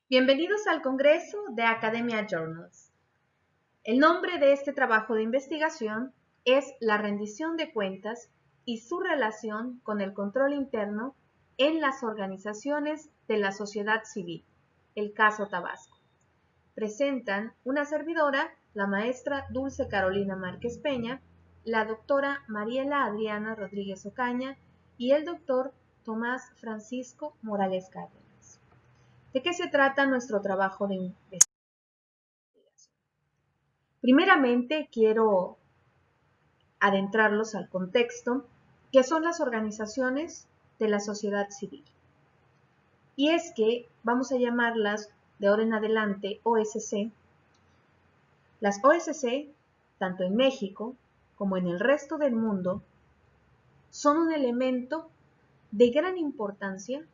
Bienvenidos al Congreso de Academia Journals. El nombre de este trabajo de investigación es la rendición de cuentas y su relación con el control interno en las organizaciones de la sociedad civil, el caso Tabasco. Presentan una servidora, la maestra Dulce Carolina Márquez Peña, la doctora Mariela Adriana Rodríguez Ocaña y el doctor Tomás Francisco Morales Cárdenas. ¿De qué se trata nuestro trabajo de investigación? Primeramente, quiero adentrarlos al contexto, que son las organizaciones de la sociedad civil. Y es que vamos a llamarlas de ahora en adelante OSC. Las OSC, tanto en México como en el resto del mundo, son un elemento de gran importancia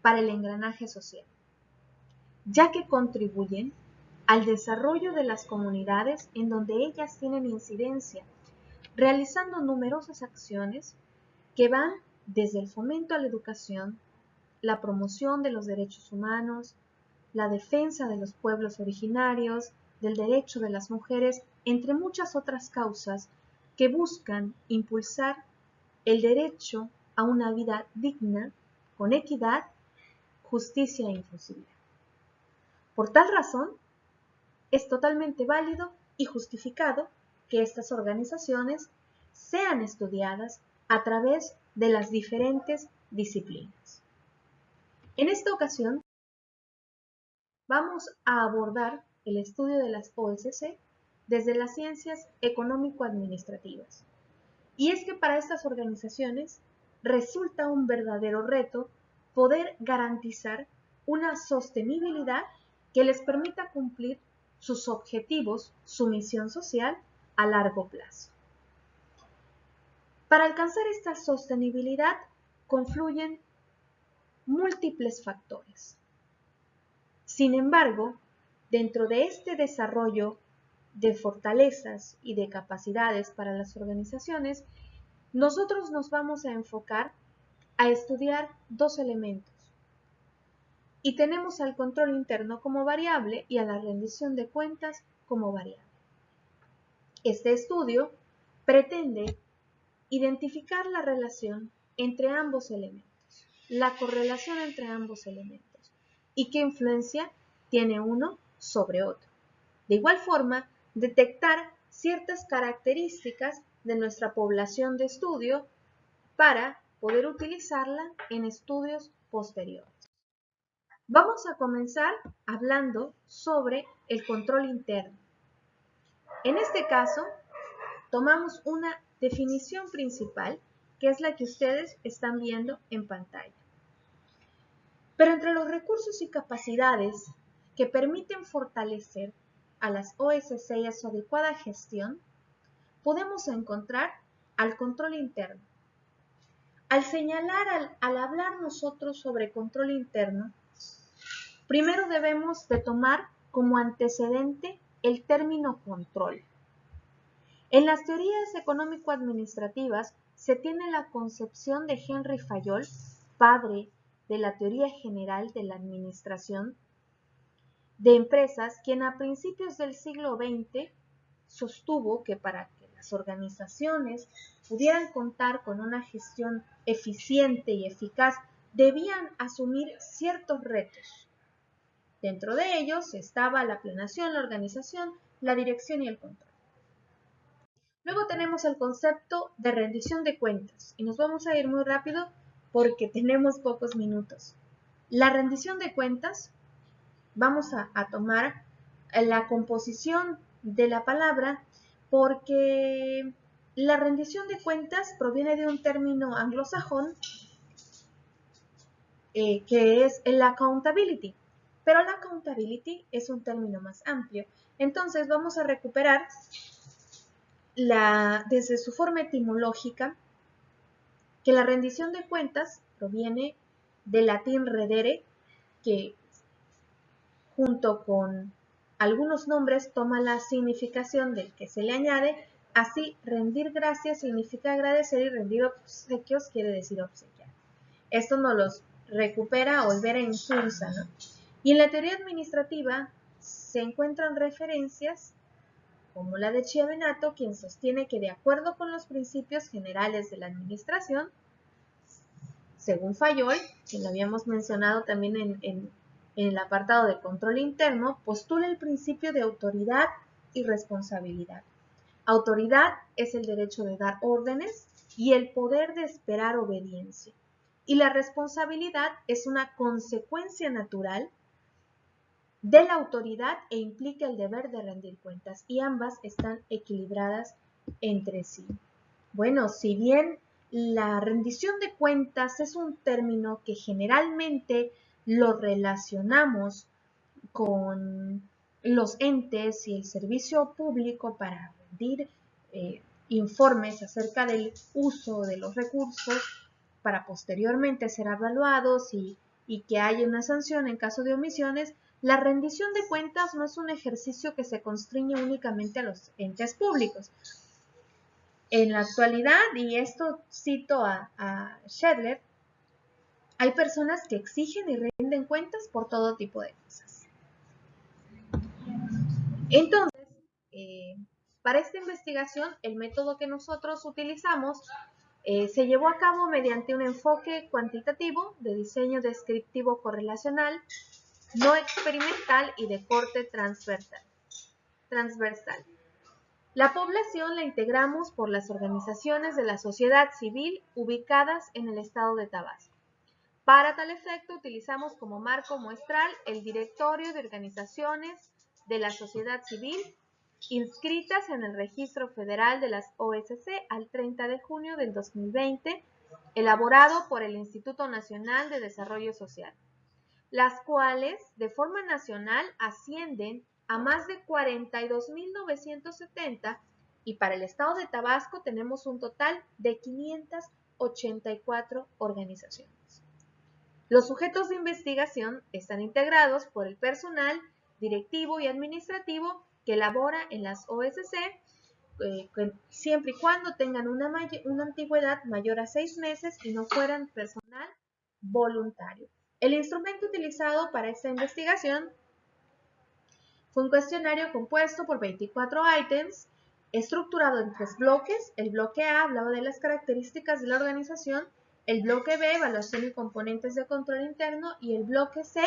para el engranaje social, ya que contribuyen al desarrollo de las comunidades en donde ellas tienen incidencia, realizando numerosas acciones que van desde el fomento a la educación, la promoción de los derechos humanos, la defensa de los pueblos originarios, del derecho de las mujeres, entre muchas otras causas que buscan impulsar el derecho a una vida digna, con equidad, justicia e inclusividad. Por tal razón, es totalmente válido y justificado que estas organizaciones sean estudiadas a través de las diferentes disciplinas. En esta ocasión, vamos a abordar el estudio de las OSC desde las ciencias económico-administrativas. Y es que para estas organizaciones resulta un verdadero reto poder garantizar una sostenibilidad que les permita cumplir sus objetivos, su misión social a largo plazo. Para alcanzar esta sostenibilidad confluyen múltiples factores. Sin embargo, dentro de este desarrollo de fortalezas y de capacidades para las organizaciones, nosotros nos vamos a enfocar a estudiar dos elementos. Y tenemos al control interno como variable y a la rendición de cuentas como variable. Este estudio pretende identificar la relación entre ambos elementos, la correlación entre ambos elementos y qué influencia tiene uno sobre otro. De igual forma, detectar ciertas características de nuestra población de estudio para poder utilizarla en estudios posteriores. Vamos a comenzar hablando sobre el control interno. En este caso, tomamos una definición principal, que es la que ustedes están viendo en pantalla. Pero entre los recursos y capacidades que permiten fortalecer a las OSC y a su adecuada gestión, podemos encontrar al control interno. Al señalar, al hablar nosotros sobre control interno, primero debemos de tomar como antecedente el término control. En las teorías económico-administrativas se tiene la concepción de Henry Fayol, padre de la teoría general de la administración de empresas, quien a principios del siglo XX sostuvo que para que las organizaciones pudieran contar con una gestión eficiente y eficaz, debían asumir ciertos retos. Dentro de ellos estaba la planeación, la organización, la dirección y el control. Luego tenemos el concepto de rendición de cuentas y nos vamos a ir muy rápido porque tenemos pocos minutos. La rendición de cuentas, vamos a tomar la composición de la palabra porque la rendición de cuentas proviene de un término anglosajón que es el accountability, pero la accountability es un término más amplio. Entonces vamos a recuperar desde su forma etimológica, que la rendición de cuentas proviene del latín redere, que junto con algunos nombres toma la significación del que se le añade. Así, rendir gracias significa agradecer y rendir obsequios quiere decir obsequiar. Esto nos los recupera Olvera Insulza, ¿no? Y en la teoría administrativa se encuentran referencias como la de Chiavenato, quien sostiene que de acuerdo con los principios generales de la administración, según Fayol, que lo habíamos mencionado también en el apartado de control interno, postula el principio de autoridad y responsabilidad. Autoridad es el derecho de dar órdenes y el poder de esperar obediencia. Y la responsabilidad es una consecuencia natural de la autoridad e implica el deber de rendir cuentas, y ambas están equilibradas entre sí. Bueno, si bien la rendición de cuentas es un término que generalmente lo relacionamos con los entes y el servicio público para rendir informes acerca del uso de los recursos para posteriormente ser evaluados y que haya una sanción en caso de omisiones, la rendición de cuentas no es un ejercicio que se constriñe únicamente a los entes públicos. En la actualidad, y esto cito a Shedler, hay personas que exigen y rinden cuentas por todo tipo de cosas. Entonces, para esta investigación, el método que nosotros utilizamos se llevó a cabo mediante un enfoque cuantitativo de diseño descriptivo correlacional, no experimental y de corte transversal. La población la integramos por las organizaciones de la sociedad civil ubicadas en el estado de Tabasco. Para tal efecto, utilizamos como marco muestral el Directorio de Organizaciones de la Sociedad Civil inscritas en el Registro Federal de las OSC al 30 de junio del 2020, elaborado por el Instituto Nacional de Desarrollo Social, las cuales de forma nacional ascienden a más de 42.970 y para el estado de Tabasco tenemos un total de 584 organizaciones. Los sujetos de investigación están integrados por el personal directivo y administrativo que labora en las OSC, siempre y cuando tengan una antigüedad mayor a 6 meses y no fueran personal voluntario. El instrumento utilizado para esta investigación fue un cuestionario compuesto por 24 ítems, estructurado en 3 bloques. El bloque A hablaba de las características de la organización, el bloque B, evaluación y componentes de control interno, y el bloque C,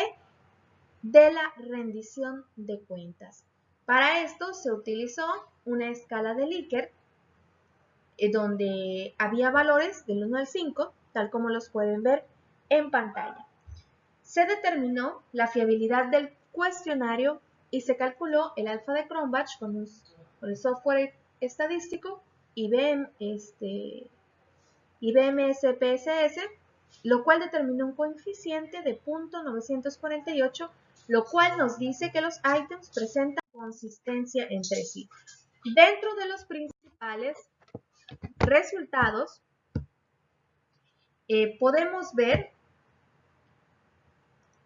de la rendición de cuentas. Para esto se utilizó una escala de Likert, donde había valores del 1 al 5, tal como los pueden ver en pantalla. Se determinó la fiabilidad del cuestionario y se calculó el alfa de Cronbach con el software estadístico IBM-SPSS, lo cual determinó un coeficiente de 0.948, lo cual nos dice que los ítems presentan consistencia entre sí. Dentro de los principales resultados, podemos ver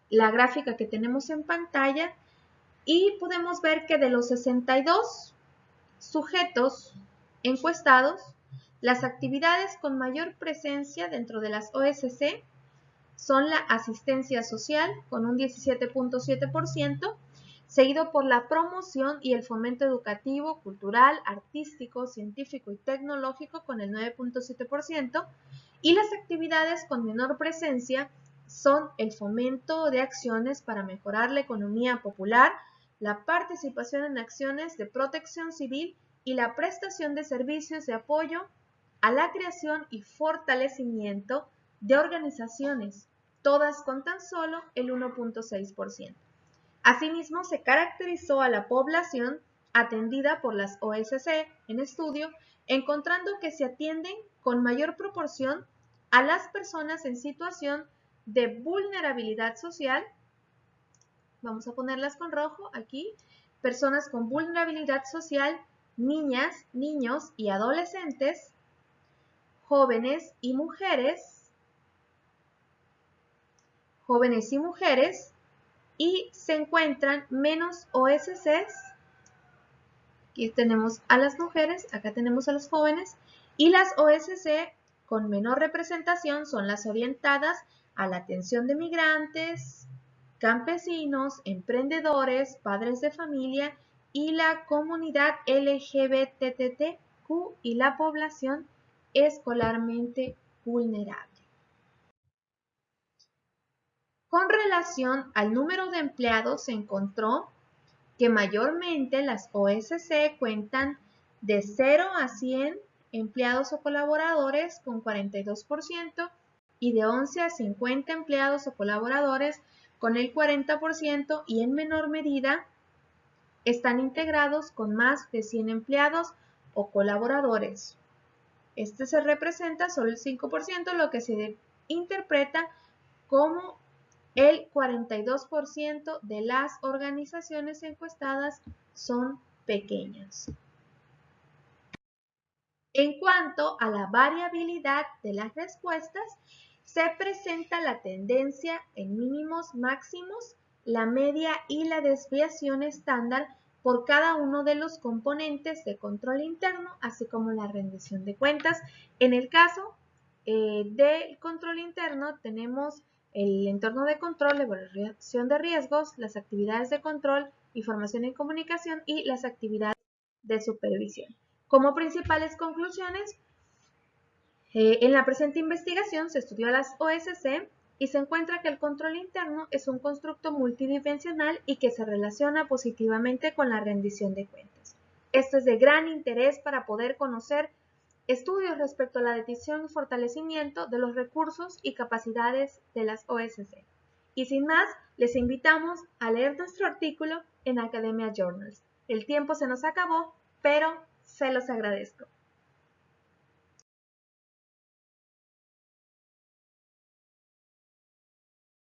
la gráfica que tenemos en pantalla y podemos ver que de los 62 sujetos encuestados, las actividades con mayor presencia dentro de las OSC son la asistencia social con un 17.7%, seguido por la promoción y el fomento educativo, cultural, artístico, científico y tecnológico con el 9.7%, y las actividades con menor presencia son el fomento de acciones para mejorar la economía popular, la participación en acciones de protección civil y la prestación de servicios de apoyo a la creación y fortalecimiento de organizaciones, todas con tan solo el 1.6%. Asimismo, se caracterizó a la población atendida por las OSC en estudio, encontrando que se atienden con mayor proporción a las personas en situación de vulnerabilidad social. Vamos a ponerlas con rojo aquí. Personas con vulnerabilidad social, niñas, niños y adolescentes, jóvenes y mujeres, y se encuentran menos OSCs. Aquí tenemos a las mujeres, acá tenemos a los jóvenes, y las OSC con menor representación son las orientadas a la atención de migrantes, campesinos, emprendedores, padres de familia y la comunidad LGBTQ y la población escolarmente vulnerable. Con relación al número de empleados, se encontró que mayormente las OSC cuentan de 0 a 100 empleados o colaboradores con 42% y de 11 a 50 empleados o colaboradores con el 40% y en menor medida están integrados con más de 100 empleados o colaboradores. Este se representa solo el 5%, lo que se interpreta como el 42% de las organizaciones encuestadas son pequeñas. En cuanto a la variabilidad de las respuestas, se presenta la tendencia en mínimos máximos, la media y la desviación estándar por cada uno de los componentes de control interno, así como la rendición de cuentas. En el caso del control interno tenemos el entorno de control, evaluación de riesgos, las actividades de control, información y comunicación y las actividades de supervisión. Como principales conclusiones, en la presente investigación se estudió a las OSC y se encuentra que el control interno es un constructo multidimensional y que se relaciona positivamente con la rendición de cuentas. Esto es de gran interés para poder conocer estudios respecto a la decisión y fortalecimiento de los recursos y capacidades de las OSC. Y sin más, les invitamos a leer nuestro artículo en Academia Journals. El tiempo se nos acabó, pero se los agradezco.